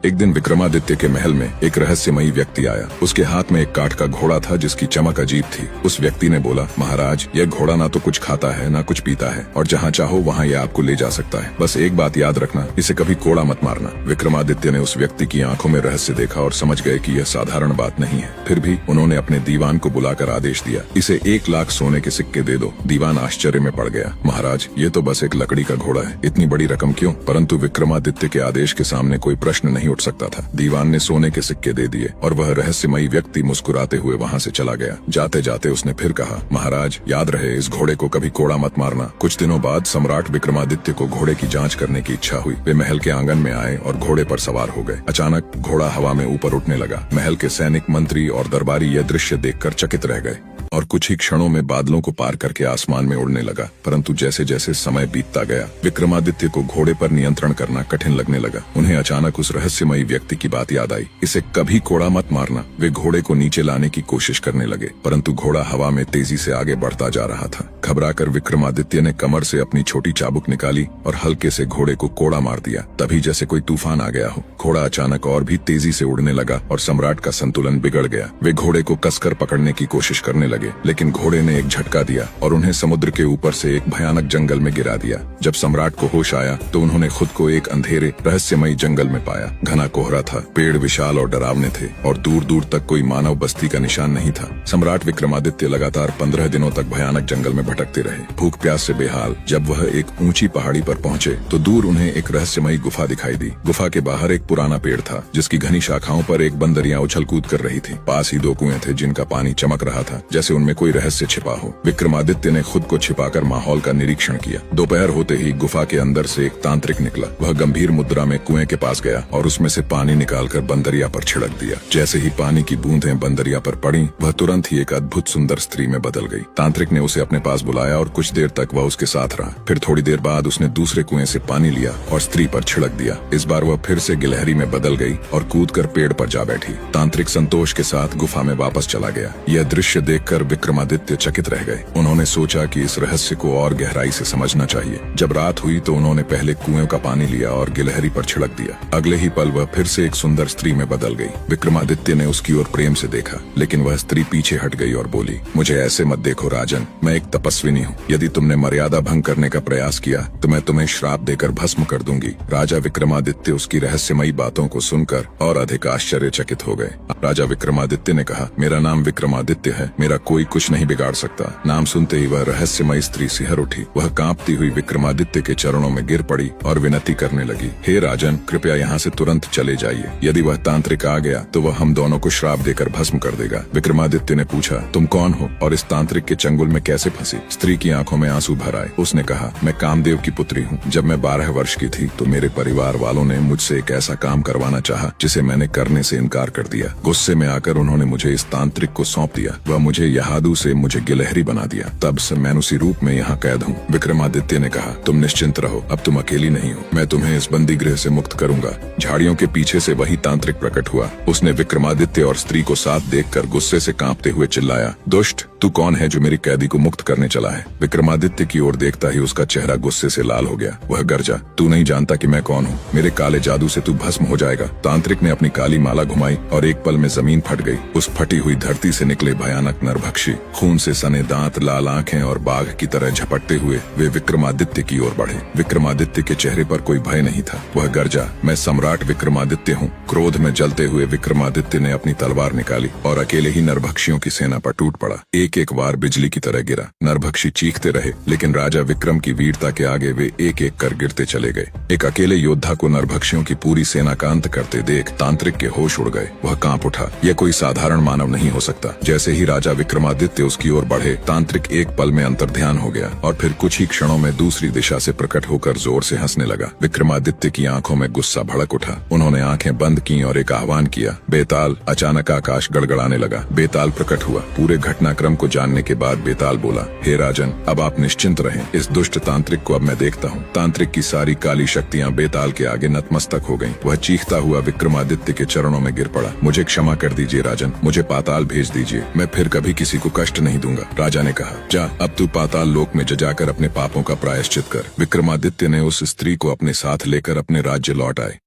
एक दिन विक्रमादित्य के महल में एक रहस्यमयी व्यक्ति आया। उसके हाथ में एक काठ का घोड़ा था जिसकी चमक अजीब थी। उस व्यक्ति ने बोला, महाराज, यह घोड़ा ना तो कुछ खाता है ना कुछ पीता है, और जहाँ चाहो वहाँ यह आपको ले जा सकता है। बस एक बात याद रखना, इसे कभी कोड़ा मत मारना। विक्रमादित्य ने उस व्यक्ति की आंखों में रहस्य देखा और समझ गए कि यह साधारण बात नहीं है। फिर भी उन्होंने अपने दीवान को बुलाकर आदेश दिया, इसे 1 लाख सोने के सिक्के दे दो। दीवान आश्चर्य में पड़ गया, महाराज, ये तो बस एक लकड़ी का घोड़ा है, इतनी बड़ी रकम क्यों? परंतु विक्रमादित्य के आदेश के सामने कोई प्रश्न नहीं उठ सकता था। दीवान ने सोने के सिक्के दे दिए और वह रहस्यमयी व्यक्ति मुस्कुराते हुए वहाँ से चला गया। जाते जाते उसने फिर कहा, महाराज, याद रहे इस घोड़े को कभी कोड़ा मत मारना। कुछ दिनों बाद सम्राट विक्रमादित्य को घोड़े की जांच करने की इच्छा हुई। वे महल के आंगन में आए और घोड़े पर सवार हो गए। अचानक घोड़ा हवा में ऊपर उठने लगा। महल के सैनिक, मंत्री और दरबारी यह दृश्य देखकर चकित रह गए और कुछ ही क्षणों में बादलों को पार करके आसमान में उड़ने लगा। परंतु जैसे जैसे समय बीतता गया, विक्रमादित्य को घोड़े पर नियंत्रण करना कठिन लगने लगा। उन्हें अचानक उस रहस्यमयी व्यक्ति की बात याद आई, इसे कभी कोड़ा मत मारना। वे घोड़े को नीचे लाने की कोशिश करने लगे, परंतु घोड़ा हवा में तेजी से आगे बढ़ता जा रहा था। घबराकर विक्रमादित्य ने कमर से अपनी छोटी चाबुक निकाली और हल्के से घोड़े को कोड़ा मार दिया। तभी जैसे कोई तूफान आ गया हो, घोड़ा अचानक और भी तेजी से उड़ने लगा और सम्राट का संतुलन बिगड़ गया। वे घोड़े को कसकर पकड़ने की कोशिश करने लगे, लेकिन घोड़े ने एक झटका दिया और उन्हें समुद्र के ऊपर से एक भयानक जंगल में गिरा दिया। जब सम्राट को होश आया तो उन्होंने खुद को एक अंधेरे रहस्यमयी जंगल में पाया। घना कोहरा था, पेड़ विशाल और डरावने थे और दूर दूर तक कोई मानव बस्ती का निशान नहीं था। सम्राट विक्रमादित्य लगातार 15 दिनों तक भयानक जंगल में भटकते रहे, भूख प्यास से बेहाल। जब वह एक ऊंची पहाड़ी पर पहुंचे तो दूर उन्हें एक रहस्यमयी गुफा दिखाई दी। गुफा के बाहर एक पुराना पेड़ था जिसकी घनी शाखाओं पर एक बंदरिया उछल कूद कर रही थी। पास ही 2 कुएं थे जिनका पानी चमक रहा था, जैसे उनमें कोई रहस्य छिपा हो। विक्रमादित्य ने खुद को छिपाकर माहौल का निरीक्षण किया। दोपहर होते ही गुफा के अंदर से एक तांत्रिक निकला। वह गंभीर मुद्रा में कुएं के पास गया और उसमें से पानी निकालकर बंदरिया पर छिड़क दिया। जैसे ही पानी की बूंदें बंदरिया पर पड़ी, वह तुरंत ही एक अद्भुत सुंदर स्त्री में बदल गई। तांत्रिक ने उसे अपने पास बुलाया और कुछ देर तक वह उसके साथ रहा। फिर थोड़ी देर बाद उसने दूसरे कुएं से पानी लिया और स्त्री पर छिड़क दिया। इस बार वह फिर से गिलहरी में बदल गई और कूदकर पेड़ पर जा बैठी। तांत्रिक संतोष के साथ गुफा में वापस चला गया। यह दृश्य देखकर विक्रमादित्य चकित रह गए। उन्होंने सोचा कि इस रहस्य को और गहराई से समझना चाहिए। जब रात हुई तो उन्होंने पहले कुएं का पानी लिया और गिलहरी पर छिड़क दिया। अगले ही पल वह फिर से एक सुंदर स्त्री में बदल गई। विक्रमादित्य ने उसकी ओर प्रेम से देखा, लेकिन वह स्त्री पीछे हट गई और बोली, मुझे ऐसे मत देखो राजन, मैं एक तपस्विनी हूँ। यदि तुमने मर्यादा भंग करने का प्रयास किया तो मैं तुम्हें श्राप देकर भस्म कर दूंगी। राजा विक्रमादित्य उसकी रहस्यमयी बातों को सुनकर और अधिक आश्चर्यचकित हो गए। राजा विक्रमादित्य ने कहा, मेरा नाम विक्रमादित्य है, मेरा कोई कुछ नहीं बिगाड़ सकता। नाम सुनते ही वह रहस्यमयी स्त्री सिहर उठी। वह कांपती हुई विक्रमादित्य के चरणों में गिर पड़ी और विनती करने लगी, हे राजन, कृपया यहाँ से तुरंत चले जाइए। यदि वह तांत्रिक आ गया तो वह हम दोनों को श्राप देकर भस्म कर देगा। विक्रमादित्य ने पूछा, तुम कौन हो और इस तांत्रिक के चंगुल में कैसे फंसी? स्त्री की आंखों में आंसू भर आए। उसने कहा, मैं कामदेव की पुत्री हूँ। जब मैं 12 वर्ष की थी तो मेरे परिवार वालों ने मुझसे एक ऐसा काम करवाना चाहा जिसे मैंने करने से इनकार कर दिया। गुस्से में आकर उन्होंने मुझे इस तांत्रिक को सौंप दिया। वह मुझे यहादू से मुझे गिलहरी बना दिया। तब से मैं उसी रूप में यहाँ कैद हूँ। विक्रमादित्य ने कहा, तुम निश्चिंत रहो, अब तुम अकेली नहीं हो। मैं तुम्हें इस बंदी गृह से मुक्त करूंगा। झाड़ियों के पीछे से वही तांत्रिक प्रकट हुआ। उसने विक्रमादित्य और स्त्री को साथ देखकर गुस्से से कांपते हुए चिल्लाया, दुष्ट, तू कौन है जो मेरी कैदी को मुक्त करने चला है? विक्रमादित्य की ओर देखता ही उसका चेहरा गुस्से से लाल हो गया। वह गरजा, तू नहीं जानता कि मैं कौन हूँ? मेरे काले जादू से तू भस्म हो जाएगा। तांत्रिक ने अपनी काली माला घुमाई और एक पल में जमीन फट गई। उस फटी हुई धरती से निकले भयानक नरभक्षी, खून से सने दांत, लाल आंखें और बाघ की तरह झपटते हुए वे विक्रमादित्य की ओर बढ़े। विक्रमादित्य के चेहरे पर कोई भय नहीं था। वह गरजा, मैं सम्राट विक्रमादित्य हूँ। क्रोध में जलते हुए विक्रमादित्य ने अपनी तलवार निकाली और अकेले ही नरभक्षियों की सेना पर टूट पड़ा। एक एक वार बिजली की तरह गिरा। नरभक्षी चीखते रहे, लेकिन राजा विक्रम की वीरता के आगे वे एक एक कर गिरते चले गए। एक अकेले योद्धा को नरभक्षियों की पूरी सेना का अंत करते देख तांत्रिक के होश उड़ गए। वह कांप उठा, यह कोई साधारण मानव नहीं हो सकता। जैसे ही राजा विक्रमादित्य उसकी ओर बढ़े, तांत्रिक एक पल में अंतर्ध्यान हो गया और फिर कुछ ही क्षणों में दूसरी दिशा से प्रकट होकर जोर से हंसने लगा। विक्रमादित्य की आंखों में गुस्सा भड़क उठा। उन्होंने आंखें बंद की और एक आह्वान किया, बेताल। अचानक आकाश गड़गड़ाने लगा। बेताल प्रकट हुआ। पूरे घटनाक्रम को जानने के बाद बेताल बोला, हे राजन, अब आप निश्चिंत रहें। इस दुष्ट तांत्रिक को अब मैं देखता हूँ। तांत्रिक की सारी काली शक्तियाँ बेताल के आगे नतमस्तक हो गयी। वह चीखता हुआ विक्रमादित्य के चरणों में गिर पड़ा। मुझे क्षमा कर दीजिए राजन, मुझे पाताल भेज दीजिए। मैं फिर कभी किसी को कष्ट नहीं दूंगा। राजा ने कहा, जा, अब तू पाताल लोक में जाकर अपने पापों का प्रायश्चित कर। विक्रमादित्य ने उस स्त्री को अपने साथ लेकर अपने राज्य लौट आए।